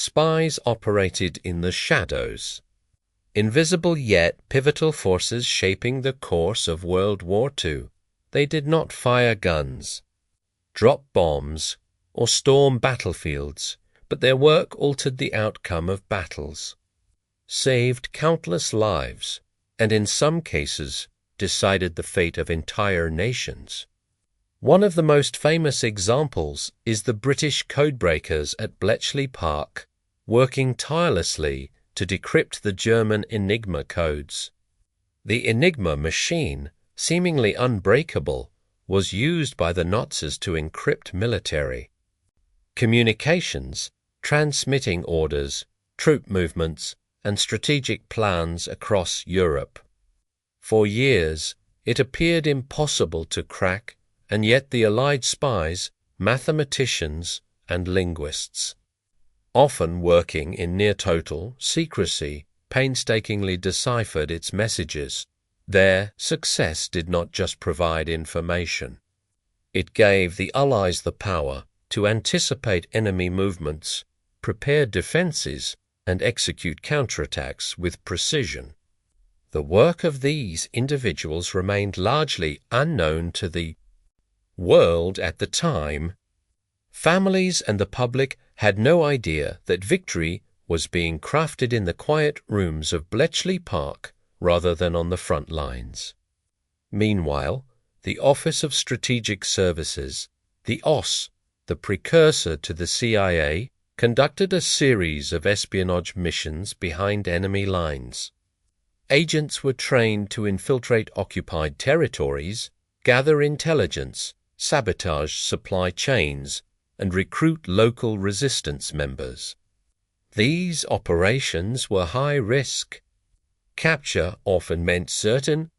spies operated in the shadows. Invisible yet pivotal forces shaping the course of World War II, they did not fire guns, drop bombs, or storm battlefields, but their work altered the outcome of battles, saved countless lives, and in some cases decided the fate of entire nations. One of the most famous examples is the British codebreakers at Bletchley Park, working tirelessly to decrypt the German Enigma codes. The Enigma machine, seemingly unbreakable, was used by the Nazis to encrypt military communications, transmitting orders, troop movements, and strategic plans across Europe. For years, it appeared impossible to crack, and yet the Allied spies, mathematicians, and linguists, often working in near-total secrecy, painstakingly deciphered its messages. Their success did not just provide information. It gave the Allies the power to anticipate enemy movements, prepare defenses, and execute counterattacks with precision. The work of these individuals remained largely unknown to the world at the time. Families and the public had no idea that victory was being crafted in the quiet rooms of Bletchley Park rather than on the front lines. Meanwhile, the Office of Strategic Services, the OSS, the precursor to the CIA, conducted a series of espionage missions behind enemy lines. Agents were trained to infiltrate occupied territories, gather intelligence, sabotage supply chains, and recruit local resistance members. These operations were high risk. Capture often meant certain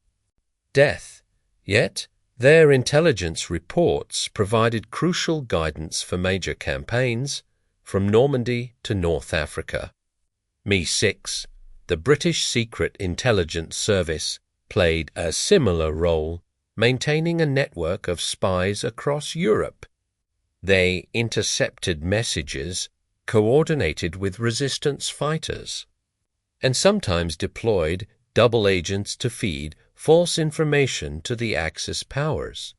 death, yet their intelligence reports provided crucial guidance for major campaigns, from Normandy to North Africa. MI6, the British Secret Intelligence Service, played a similar role, maintaining a network of spies across Europe. They intercepted messages, coordinated with resistance fighters, and sometimes deployed double agents to feed false information to the Axis powers.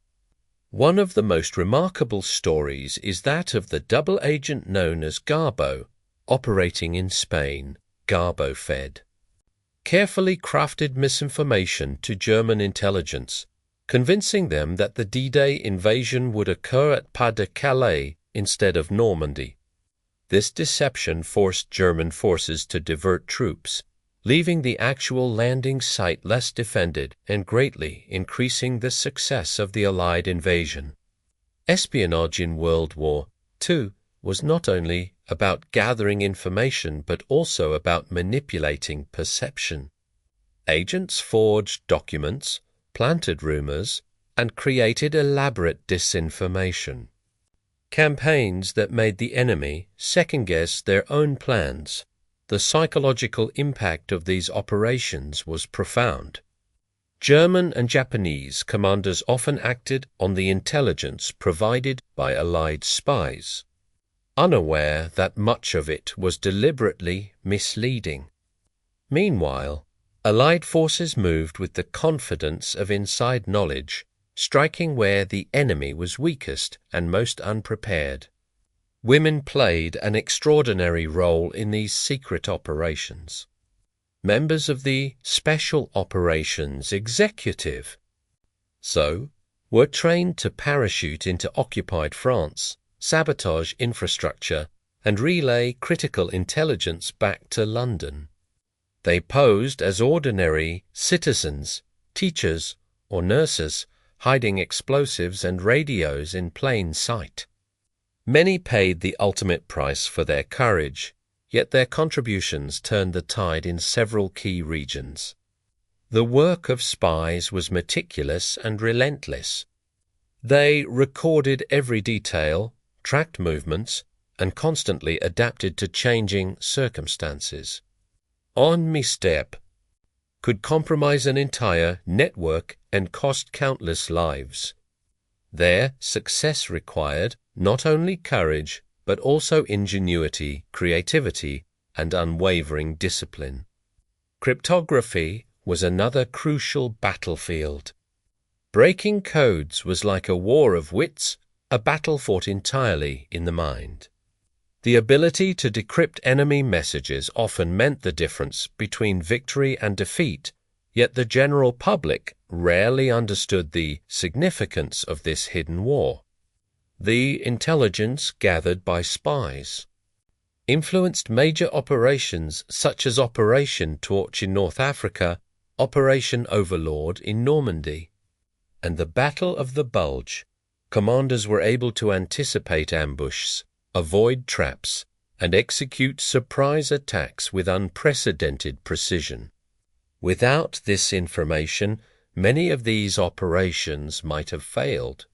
One of the most remarkable stories is that of the double agent known as Garbo, operating in Spain, Garbo fed carefully crafted misinformation to German intelligence, convincing them that the D-Day invasion would occur at Pas-de-Calais instead of Normandy. This deception forced German forces to divert troops, leaving the actual landing site less defended and greatly increasing the success of the Allied invasion. Espionage in World War II was not only about gathering information but also about manipulating perception. Agents forged documents, planted rumors, and created elaborate disinformation. Campaigns that made the enemy second-guess their own plans. The psychological impact of these operations was profound. German and Japanese commanders often acted on the intelligence provided by Allied spies, unaware that much of it was deliberately misleading. Meanwhile, Allied forces moved with the confidence of inside knowledge, striking where the enemy was weakest and most unprepared. Women played an extraordinary role in these secret operations. Members of the Special Operations Executive, were trained to parachute into occupied France, sabotage infrastructure, and relay critical intelligence back to London. They posed as ordinary citizens, teachers, or nurses, hiding explosives and radios in plain sight. Many paid the ultimate price for their courage, yet their contributions turned the tide in several key regions. The work of spies was meticulous and relentless. They recorded every detail, tracked movements, and constantly adapted to changing circumstances. Un misstep could compromise an entire network and cost countless lives. Their success required not only courage, but also ingenuity, creativity, and unwavering discipline. Cryptography was another crucial battlefield. Breaking codes was like a war of wits, a battle fought entirely in the mind. The ability to decrypt enemy messages often meant the difference between victory and defeat, yet the general public rarely understood the significance of this hidden war. The intelligence gathered by spies influenced major operations such as Operation Torch in North Africa, Operation Overlord in Normandy, and the Battle of the Bulge. Commanders were able to anticipate ambushes, avoid traps, and execute surprise attacks with unprecedented precision. Without this information, many of these operations might have failed,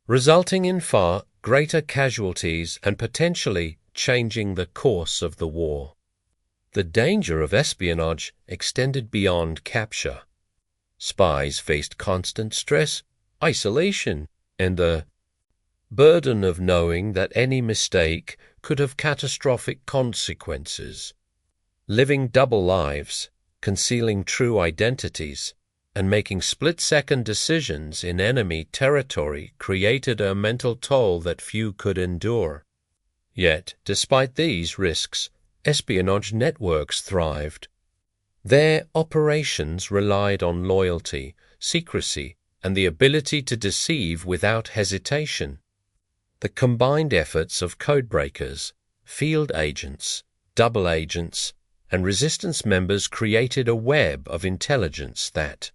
resulting in far greater casualties and potentially changing the course of the war. The danger of espionage extended beyond capture. Spies faced constant stress, isolation, and the burden of knowing that any mistake could have catastrophic consequences. Living double lives, concealing true identities, and making split-second decisions in enemy territory created a mental toll that few could endure. Yet, despite these risks, espionage networks thrived. Their operations relied on loyalty, secrecy, and the ability to deceive without hesitation. The combined efforts of codebreakers, field agents, double agents, and resistance members created a web of intelligence that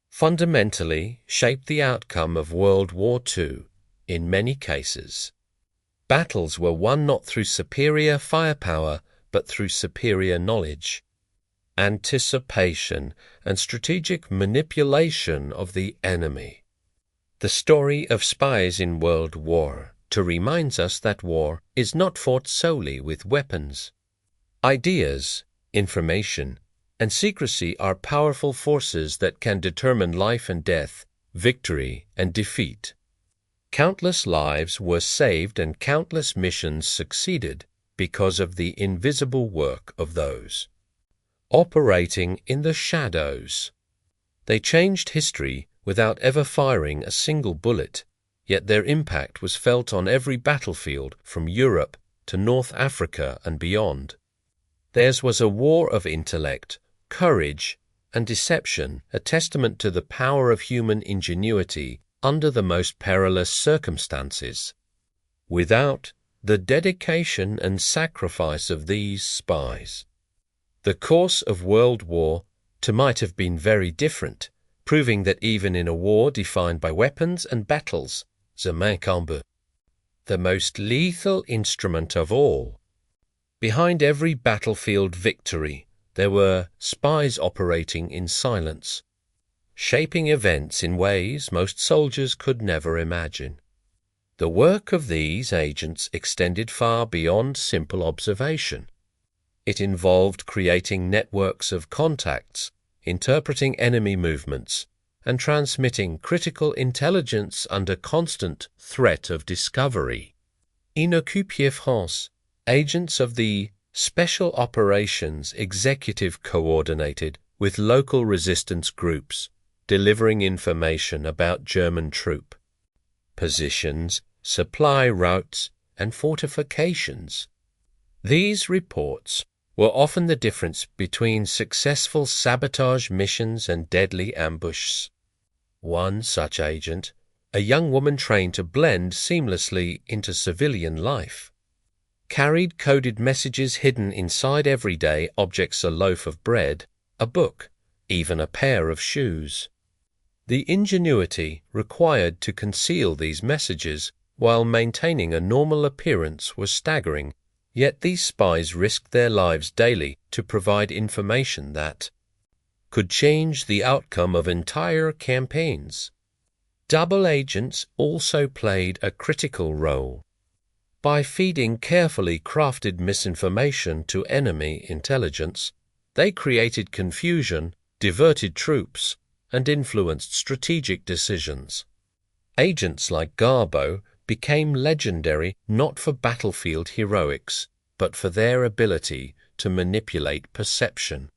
fundamentally shaped the outcome of World War II in many cases. Battles were won not through superior firepower, but through superior knowledge, anticipation, and strategic manipulation of the enemy. The story of spies in World War II reminds us that war is not fought solely with weapons. Ideas, information, and secrecy are powerful forces that can determine life and death, victory and defeat. Countless lives were saved and countless missions succeeded because of the invisible work of those operating in the shadows. They changed history without ever firing a single bullet, yet their impact was felt on every battlefield from Europe to North Africa and beyond. Theirs was a war of intellect, courage, and deception, a testament to the power of human ingenuity under the most perilous circumstances. Without the dedication and sacrifice of these spies, the course of World War II might have been very different, proving that even in a war defined by weapons and battles, the main combat, the most lethal instrument of all, behind every battlefield victory, there were spies operating in silence, shaping events in ways most soldiers could never imagine. The work of these agents extended far beyond simple observation. It involved creating networks of contacts, interpreting enemy movements, and transmitting critical intelligence under constant threat of discovery. In Occupie France, agents of the Special Operations Executive coordinated with local resistance groups, delivering information about German troop positions, supply routes, and fortifications. These reports were often the difference between successful sabotage missions and deadly ambushes. One such agent, a young woman trained to blend seamlessly into civilian life, carried coded messages hidden inside everyday objects: a loaf of bread, a book, even a pair of shoes. The ingenuity required to conceal these messages while maintaining a normal appearance was staggering, yet these spies risked their lives daily to provide information that could change the outcome of entire campaigns. Double agents also played a critical role. By feeding carefully crafted misinformation to enemy intelligence, they created confusion, diverted troops, and influenced strategic decisions. Agents like Garbo became legendary not for battlefield heroics, but for their ability to manipulate perception.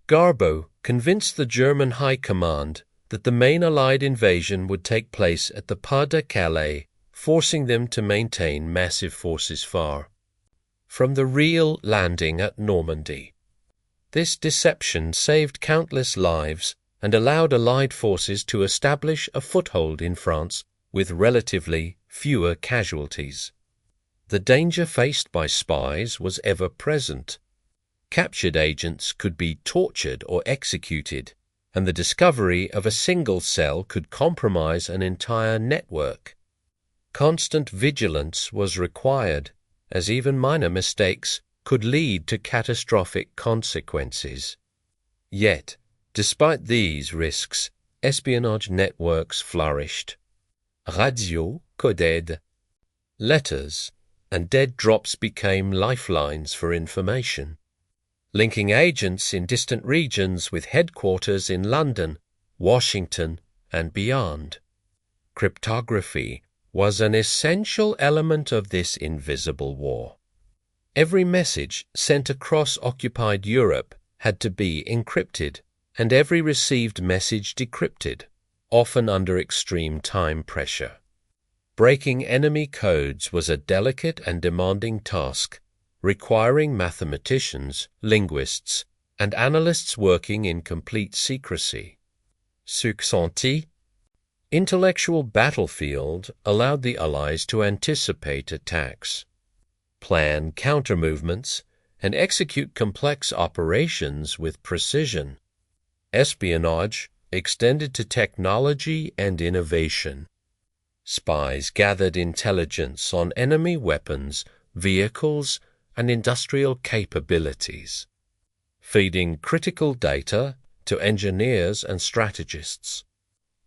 Garbo convinced the German High Command that the main Allied invasion would take place at the Pas de Calais, forcing them to maintain massive forces far from the real landing at Normandy. This deception saved countless lives and allowed Allied forces to establish a foothold in France with relatively fewer casualties. The danger faced by spies was ever present. Captured agents could be tortured or executed, and the discovery of a single cell could compromise an entire network. Constant vigilance was required, as even minor mistakes could lead to catastrophic consequences. Yet, despite these risks, espionage networks flourished. Radio, coded, letters, and dead drops became lifelines for information, linking agents in distant regions with headquarters in London, Washington, and beyond. Cryptography was an essential element of this invisible war. Every message sent across occupied Europe had to be encrypted, and every received message decrypted, often under extreme time pressure. Breaking enemy codes was a delicate and demanding task, requiring mathematicians, linguists, and analysts working in complete secrecy. Succenti. Intellectual battlefield allowed the Allies to anticipate attacks, plan counter-movements, and execute complex operations with precision. Espionage extended to technology and innovation. Spies gathered intelligence on enemy weapons, vehicles, and industrial capabilities, feeding critical data to engineers and strategists.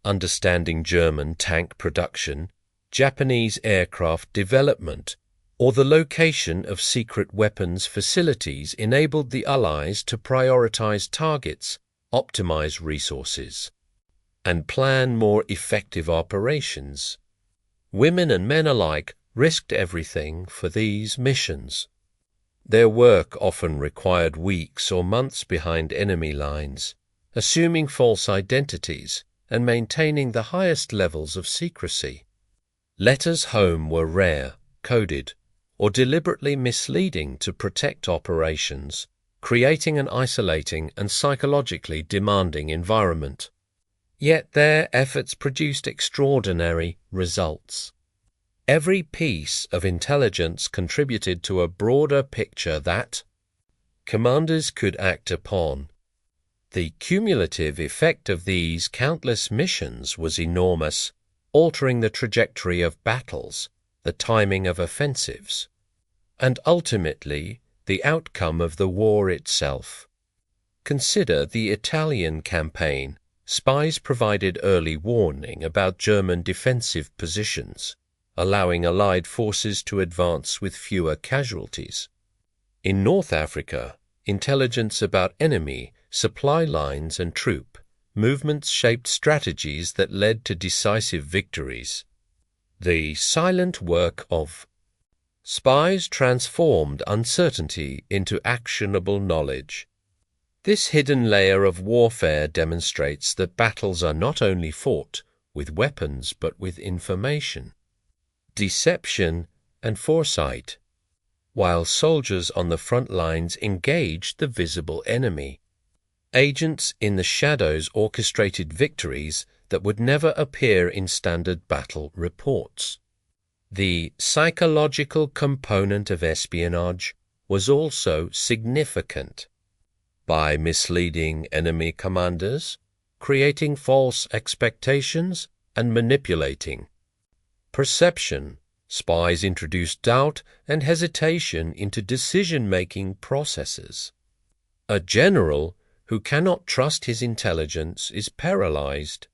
Understanding German tank production, Japanese aircraft development, or the location of secret weapons facilities enabled the Allies to prioritize targets, optimize resources, and plan more effective operations. Women and men alike risked everything for these missions. Their work often required weeks or months behind enemy lines, assuming false identities and maintaining the highest levels of secrecy. Letters home were rare, coded, or deliberately misleading to protect operations, creating an isolating and psychologically demanding environment. Yet their efforts produced extraordinary results. Every piece of intelligence contributed to a broader picture that commanders could act upon. The cumulative effect of these countless missions was enormous, altering the trajectory of battles, the timing of offensives, and ultimately the outcome of the war itself. Consider the Italian campaign. Spies provided early warning about German defensive positions, allowing Allied forces to advance with fewer casualties. In North Africa, intelligence about enemy, supply lines and troop movements shaped strategies that led to decisive victories. The silent work of spies transformed uncertainty into actionable knowledge. This hidden layer of warfare demonstrates that battles are not only fought with weapons but with information, deception, and foresight, while soldiers on the front lines engaged the visible enemy. Agents in the shadows orchestrated victories that would never appear in standard battle reports. The psychological component of espionage was also significant. By misleading enemy commanders, creating false expectations, and manipulating perception, spies introduced doubt and hesitation into decision-making processes. A general who cannot trust his intelligence is paralyzed.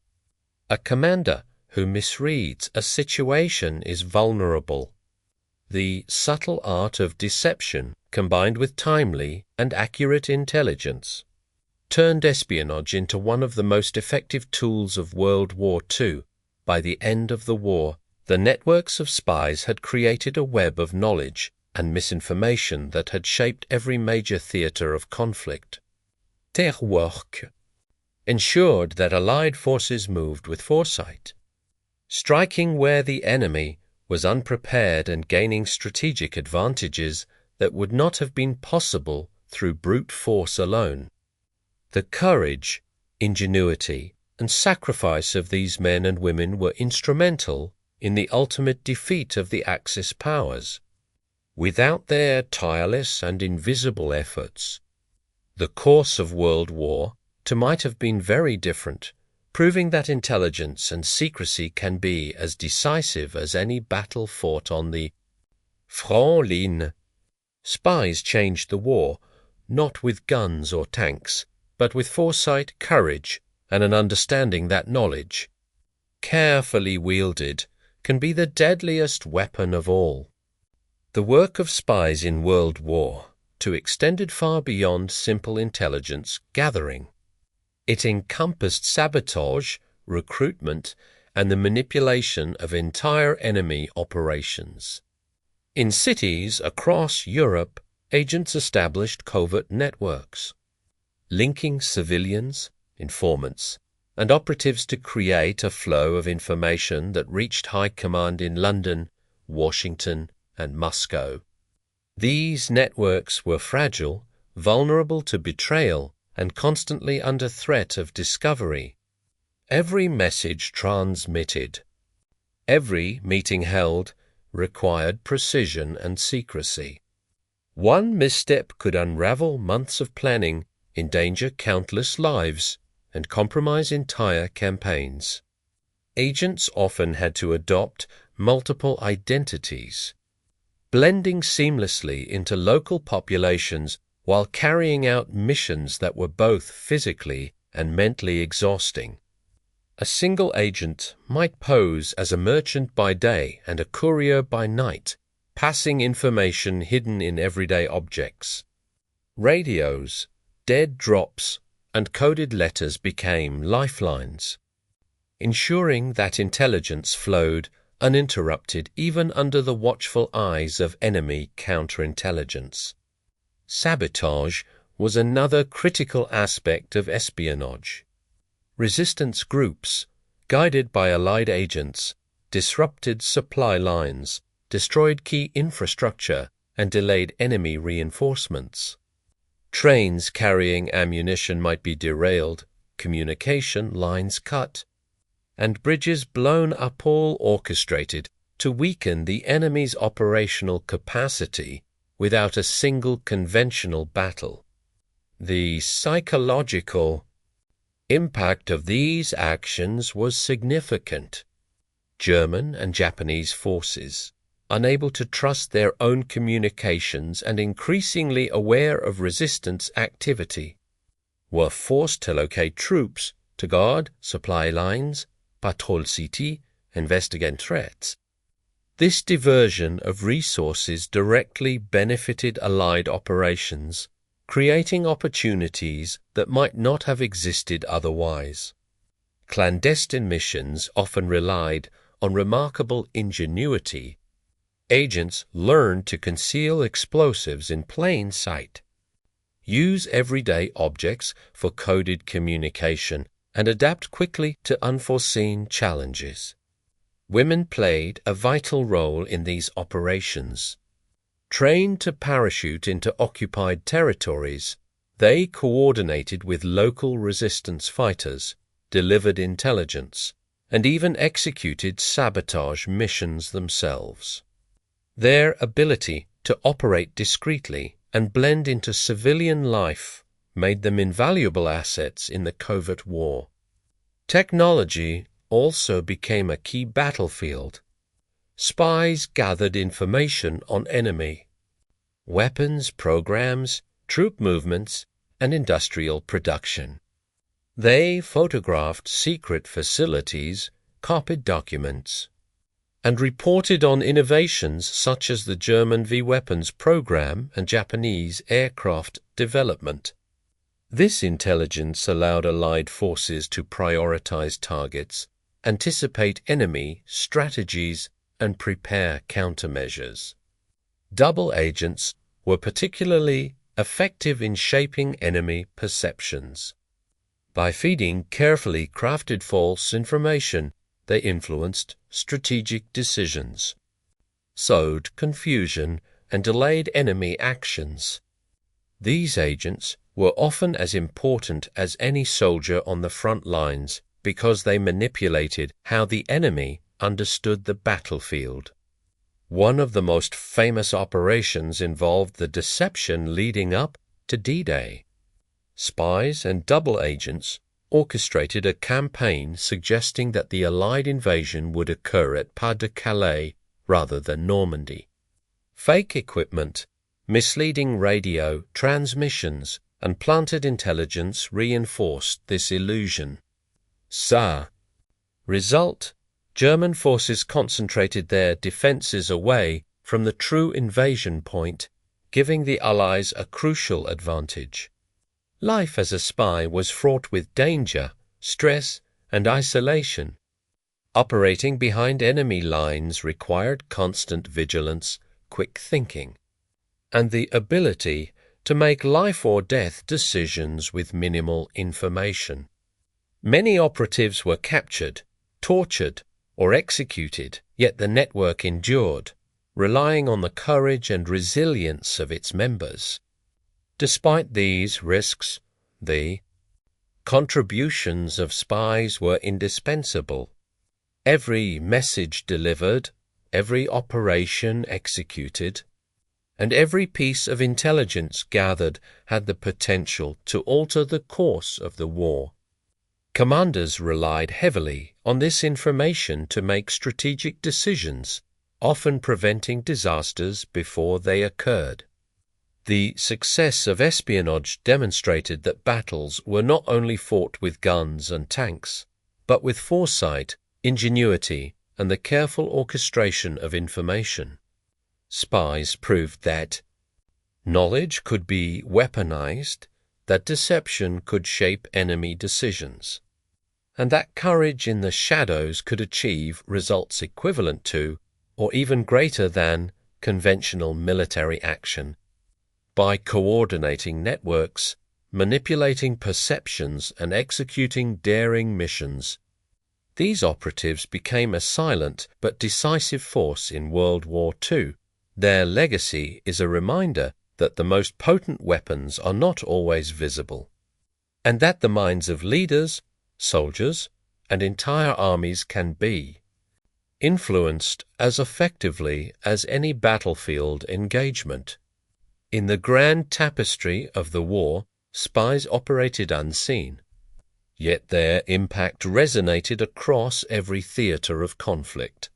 A commander who misreads a situation is vulnerable. The subtle art of deception, combined with timely and accurate intelligence, turned espionage into one of the most effective tools of World War II by the end of the war The networks of spies had created a web of knowledge and misinformation that had shaped every major theater of conflict. Terwork ensured that Allied forces moved with foresight, striking where the enemy was unprepared and gaining strategic advantages that would not have been possible through brute force alone. The courage, ingenuity, and sacrifice of these men and women were instrumental in the ultimate defeat of the Axis powers. Without their tireless and invisible efforts, the course of World War II might have been very different, proving that intelligence and secrecy can be as decisive as any battle fought on the front ligne. Spies changed the war, not with guns or tanks, but with foresight, courage, and an understanding that knowledge, carefully wielded, can be the deadliest weapon of all. The work of spies in World War II extended far beyond simple intelligence gathering. It encompassed sabotage, recruitment, and the manipulation of entire enemy operations. In cities across Europe, agents established covert networks, linking civilians, informants, and operatives to create a flow of information that reached high command in London, Washington, and Moscow. These networks were fragile, vulnerable to betrayal, and constantly under threat of discovery. Every message transmitted, every meeting held, required precision and secrecy. One misstep could unravel months of planning, endanger countless lives, and compromise entire campaigns. Agents often had to adopt multiple identities, blending seamlessly into local populations while carrying out missions that were both physically and mentally exhausting. A single agent might pose as a merchant by day and a courier by night, passing information hidden in everyday objects. Radios, dead drops, and coded letters became lifelines, ensuring that intelligence flowed uninterrupted even under the watchful eyes of enemy counterintelligence. Sabotage was another critical aspect of espionage. Resistance groups, guided by Allied agents, disrupted supply lines, destroyed key infrastructure, and delayed enemy reinforcements. Trains carrying ammunition might be derailed, communication lines cut, and bridges blown up, all orchestrated to weaken the enemy's operational capacity without a single conventional battle. The psychological impact of these actions was significant. German and Japanese forces, unable to trust their own communications and increasingly aware of resistance activity, were forced to locate troops to guard supply lines, patrol city, investigate threats. This diversion of resources directly benefited Allied operations, creating opportunities that might not have existed otherwise. Clandestine missions often relied on remarkable ingenuity. Agents learned to conceal explosives in plain sight, use everyday objects for coded communication, and adapt quickly to unforeseen challenges. Women played a vital role in these operations. Trained to parachute into occupied territories, they coordinated with local resistance fighters, delivered intelligence, and even executed sabotage missions themselves. Their ability to operate discreetly and blend into civilian life made them invaluable assets in the covert war. Technology also became a key battlefield. Spies gathered information on enemy weapons, programs, troop movements, and industrial production. They photographed secret facilities, copied documents, and reported on innovations such as the German V-weapons program and Japanese aircraft development. This intelligence allowed Allied forces to prioritize targets, anticipate enemy strategies, and prepare countermeasures. Double agents were particularly effective in shaping enemy perceptions. By feeding carefully crafted false information, they influenced strategic decisions, sowed confusion, and delayed enemy actions. These agents were often as important as any soldier on the front lines because they manipulated how the enemy understood the battlefield. One of the most famous operations involved the deception leading up to D-Day. Spies and double agents orchestrated a campaign suggesting that the Allied invasion would occur at Pas-de-Calais rather than Normandy. Fake equipment, misleading radio transmissions, and planted intelligence reinforced this illusion. Result: German forces concentrated their defences away from the true invasion point, giving the Allies a crucial advantage. Life as a spy was fraught with danger, stress, and isolation. Operating behind enemy lines required constant vigilance, quick thinking, and the ability to make life-or-death decisions with minimal information. Many operatives were captured, tortured, or executed, yet the network endured, relying on the courage and resilience of its members. Despite these risks, the contributions of spies were indispensable. Every message delivered, every operation executed, and every piece of intelligence gathered had the potential to alter the course of the war. Commanders relied heavily on this information to make strategic decisions, often preventing disasters before they occurred. The success of espionage demonstrated that battles were not only fought with guns and tanks, but with foresight, ingenuity, and the careful orchestration of information. Spies proved that knowledge could be weaponized, that deception could shape enemy decisions, and that courage in the shadows could achieve results equivalent to, or even greater than, conventional military action. By coordinating networks, manipulating perceptions, and executing daring missions, these operatives became a silent but decisive force in World War II. Their legacy is a reminder that the most potent weapons are not always visible, and that the minds of leaders, soldiers, and entire armies can be influenced as effectively as any battlefield engagement. In the grand tapestry of the war, spies operated unseen, yet their impact resonated across every theater of conflict,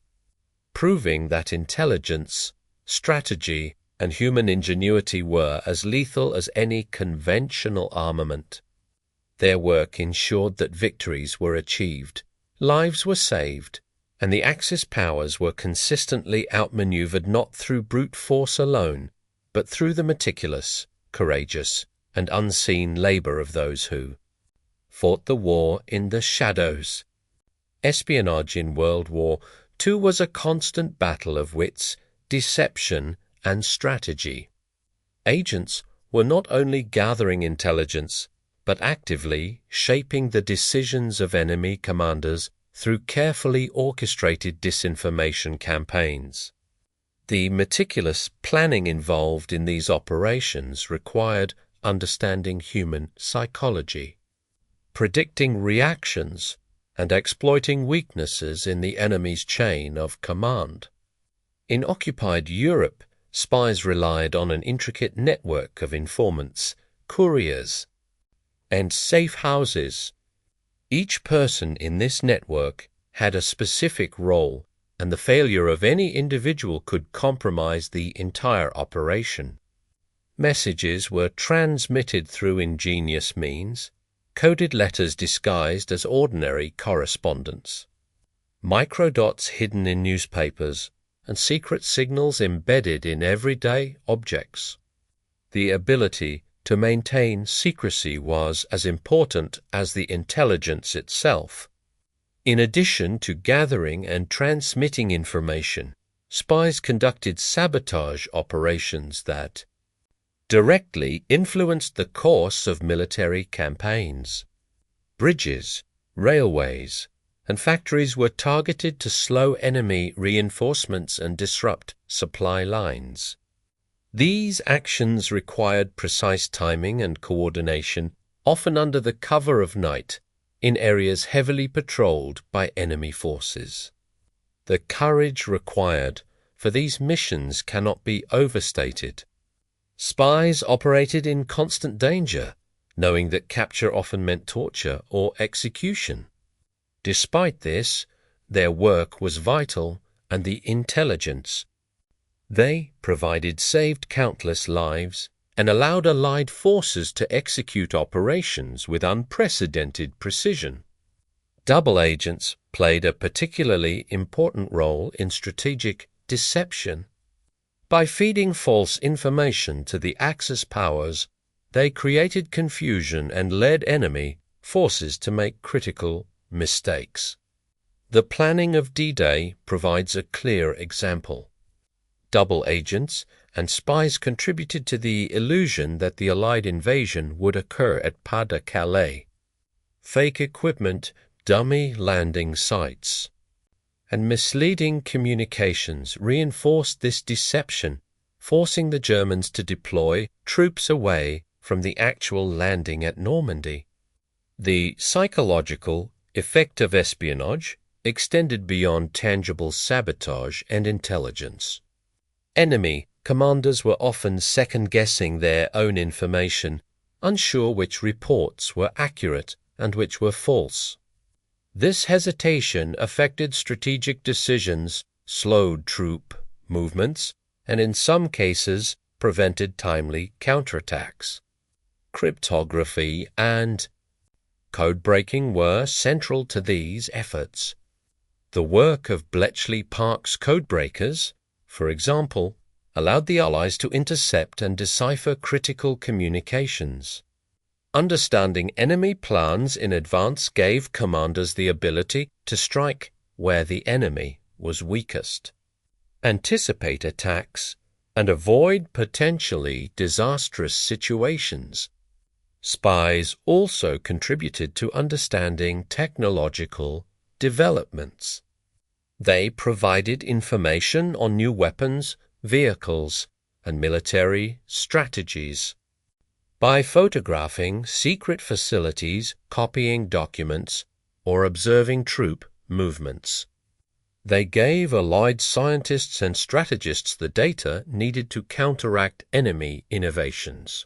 proving that intelligence, strategy, and human ingenuity were as lethal as any conventional armament. Their work ensured that victories were achieved, lives were saved, and the Axis powers were consistently outmaneuvered not through brute force alone, but through the meticulous, courageous, and unseen labor of those who fought the war in the shadows. Espionage in World War II was a constant battle of wits, deception, and strategy. Agents were not only gathering intelligence, but actively shaping the decisions of enemy commanders through carefully orchestrated disinformation campaigns. The meticulous planning involved in these operations required understanding human psychology, predicting reactions, and exploiting weaknesses in the enemy's chain of command. In occupied Europe, spies relied on an intricate network of informants, couriers, and safe houses. Each person in this network had a specific role, and the failure of any individual could compromise the entire operation. Messages were transmitted through ingenious means, coded letters disguised as ordinary correspondence, microdots hidden in newspapers, and secret signals embedded in everyday objects. The ability to maintain secrecy was as important as the intelligence itself. In addition to gathering and transmitting information, spies conducted sabotage operations that directly influenced the course of military campaigns. Bridges, railways, and factories were targeted to slow enemy reinforcements and disrupt supply lines. These actions required precise timing and coordination, often under the cover of night, in areas heavily patrolled by enemy forces. The courage required for these missions cannot be overstated. Spies operated in constant danger, knowing that capture often meant torture or execution. Despite this, their work was vital, and the intelligence they provided saved countless lives and allowed Allied forces to execute operations with unprecedented precision. Double agents played a particularly important role in strategic deception. By feeding false information to the Axis powers, they created confusion and led enemy forces to make critical mistakes. The planning of D-Day provides a clear example. Double agents and spies contributed to the illusion that the Allied invasion would occur at Pas-de-Calais. Fake equipment, dummy landing sites, and misleading communications reinforced this deception, forcing the Germans to deploy troops away from the actual landing at Normandy. The psychological effect of espionage extended beyond tangible sabotage and intelligence. Enemy commanders were often second-guessing their own information, unsure which reports were accurate and which were false. This hesitation affected strategic decisions, slowed troop movements, and in some cases prevented timely counterattacks. Cryptography and codebreaking were central to these efforts. The work of Bletchley Park's codebreakers, for example, allowed the Allies to intercept and decipher critical communications. Understanding enemy plans in advance gave commanders the ability to strike where the enemy was weakest, anticipate attacks, and avoid potentially disastrous situations. Spies also contributed to understanding technological developments. They provided information on new weapons, vehicles, and military strategies. By photographing secret facilities, copying documents, or observing troop movements, they gave Allied scientists and strategists the data needed to counteract enemy innovations.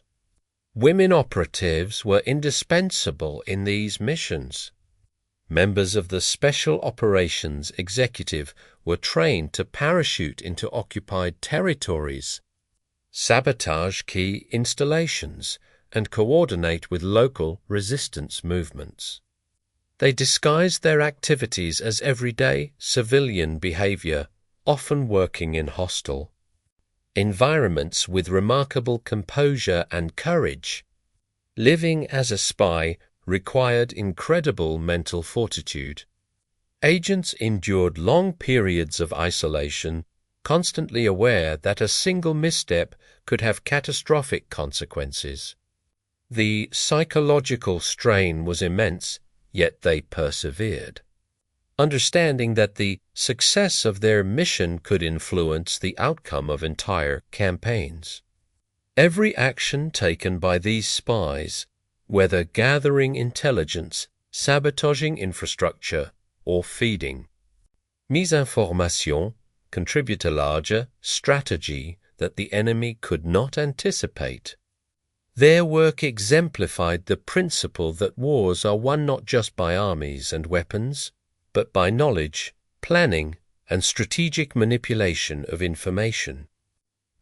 Women operatives were indispensable in these missions. Members of the Special Operations Executive were trained to parachute into occupied territories, sabotage key installations, and coordinate with local resistance movements. They disguised their activities as everyday civilian behavior, often working in hostile environments with remarkable composure and courage. Living as a spy required incredible mental fortitude. Agents endured long periods of isolation, constantly aware that a single misstep could have catastrophic consequences. The psychological strain was immense, yet they persevered, understanding that the success of their mission could influence the outcome of entire campaigns. Every action taken by these spies, whether gathering intelligence, sabotaging infrastructure, or feeding misinformation, contribute to larger strategy that the enemy could not anticipate. Their work exemplified the principle that wars are won not just by armies and weapons, but by knowledge, planning, and strategic manipulation of information.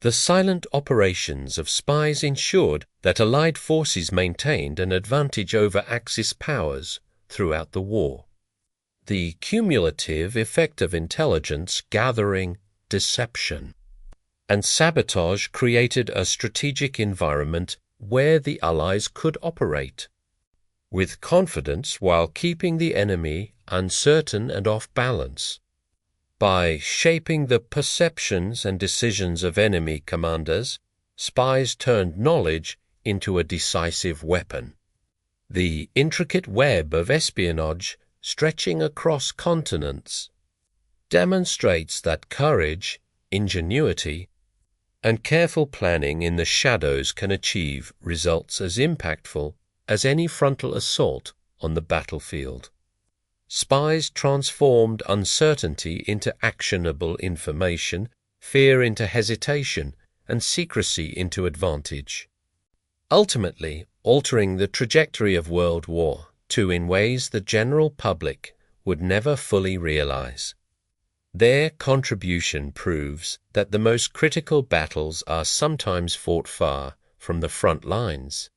The silent operations of spies ensured that Allied forces maintained an advantage over Axis powers throughout the war. The cumulative effect of intelligence gathering, deception, and sabotage created a strategic environment where the Allies could operate. with confidence while keeping the enemy uncertain and off balance. By shaping the perceptions and decisions of enemy commanders, spies turned knowledge into a decisive weapon. The intricate web of espionage, stretching across continents, demonstrates that courage, ingenuity, and careful planning in the shadows can achieve results as impactful as any frontal assault on the battlefield. Spies transformed uncertainty into actionable information, fear into hesitation, and secrecy into advantage, ultimately altering the trajectory of World War II in ways the general public would never fully realize. Their contribution proves that the most critical battles are sometimes fought far from the front lines,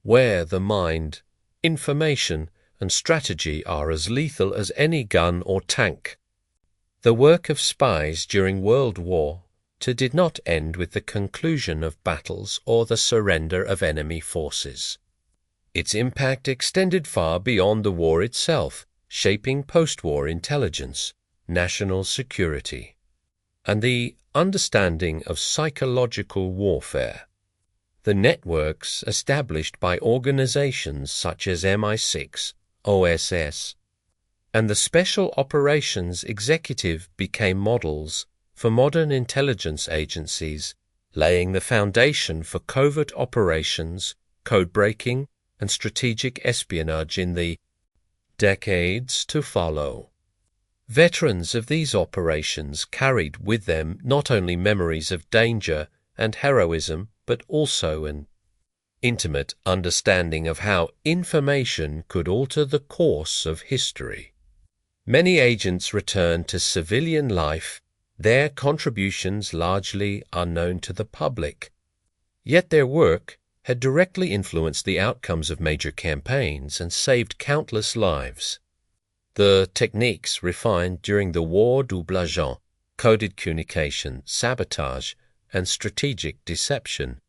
where the mind, information, and strategy are as lethal as any gun or tank. The work of spies during World War II did not end with the conclusion of battles or the surrender of enemy forces. Its impact extended far beyond the war itself, shaping post-war intelligence, national security, and the understanding of psychological warfare. The networks established by organizations such as MI6, OSS, and the Special Operations Executive became models for modern intelligence agencies, laying the foundation for covert operations, code-breaking, and strategic espionage in the decades to follow. Veterans of these operations carried with them not only memories of danger and heroism, but also an intimate understanding of how information could alter the course of history. Many agents returned to civilian life, their contributions largely unknown to the public. Yet their work had directly influenced the outcomes of major campaigns and saved countless lives. The techniques refined during the War du Blason, coded communication, sabotage, and strategic deception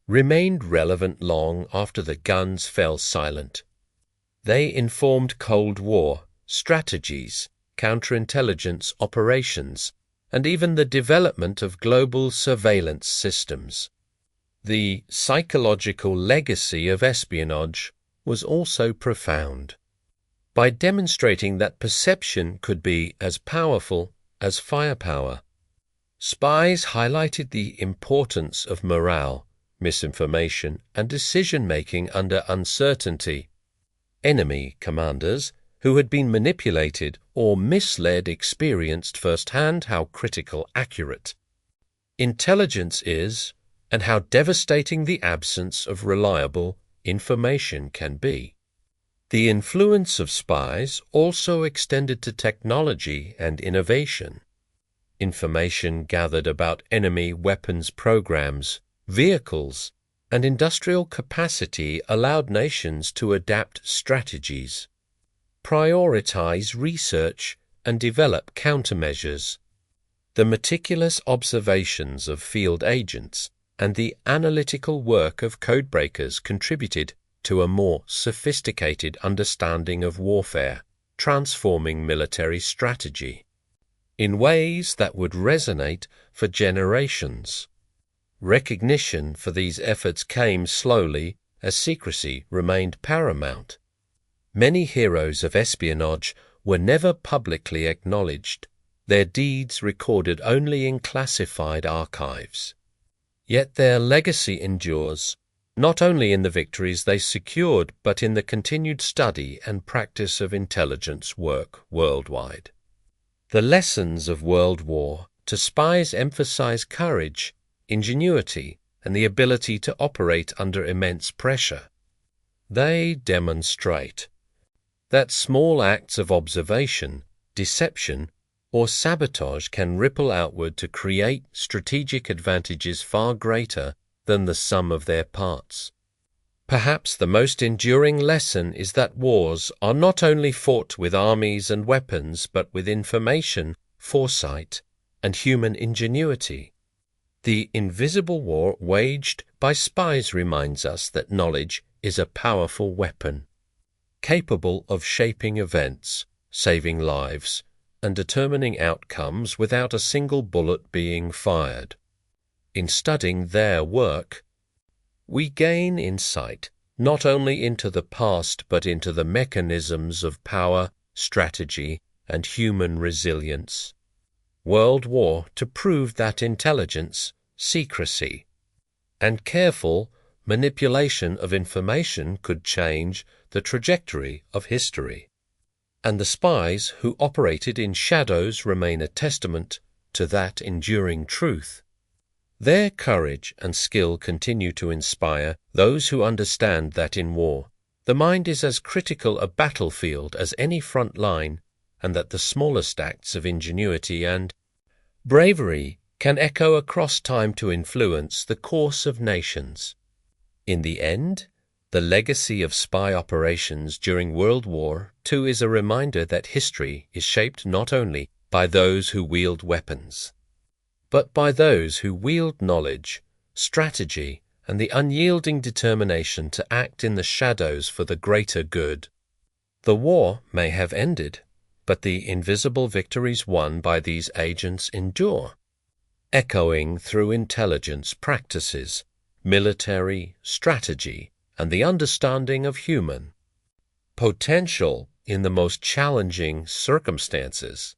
remained relevant long after the guns fell silent. They informed Cold War strategies, counterintelligence operations, and even the development of global surveillance systems. The psychological legacy of espionage was also profound. By demonstrating that perception could be as powerful as firepower, spies highlighted the importance of morale, misinformation, and decision-making under uncertainty. Enemy commanders who had been manipulated or misled experienced firsthand how critical accurate intelligence is and how devastating the absence of reliable information can be. The influence of spies also extended to technology and innovation. Information gathered about enemy weapons programs, vehicles, and industrial capacity allowed nations to adapt strategies, prioritize research, and develop countermeasures. The meticulous observations of field agents and the analytical work of codebreakers contributed to a more sophisticated understanding of warfare, transforming military strategy in ways that would resonate for generations. Recognition for these efforts came slowly as secrecy remained paramount. Many heroes of espionage were never publicly acknowledged, their deeds recorded only in classified archives. Yet their legacy endures, not only in the victories they secured, but in the continued study and practice of intelligence work worldwide. The lessons of World War to spies emphasize courage, ingenuity, and the ability to operate under immense pressure. They demonstrate that small acts of observation, deception, or sabotage can ripple outward to create strategic advantages far greater than the sum of their parts. Perhaps the most enduring lesson is that wars are not only fought with armies and weapons, but with information, foresight, and human ingenuity. The invisible war waged by spies reminds us that knowledge is a powerful weapon, capable of shaping events, saving lives, and determining outcomes without a single bullet being fired. In studying their work, we gain insight not only into the past but into the mechanisms of power, strategy, and human resilience. World War to prove that intelligence, secrecy, and careful manipulation of information could change the trajectory of history. And the spies who operated in shadows remain a testament to that enduring truth. Their courage and skill continue to inspire those who understand that in war, the mind is as critical a battlefield as any front line, and that the smallest acts of ingenuity and bravery can echo across time to influence the course of nations. In the end, the legacy of spy operations during World War II is a reminder that history is shaped not only by those who wield weapons, but by those who wield knowledge, strategy, and the unyielding determination to act in the shadows for the greater good. The war may have ended, but the invisible victories won by these agents endure, echoing through intelligence practices, military strategy, and the understanding of human potential in the most challenging circumstances.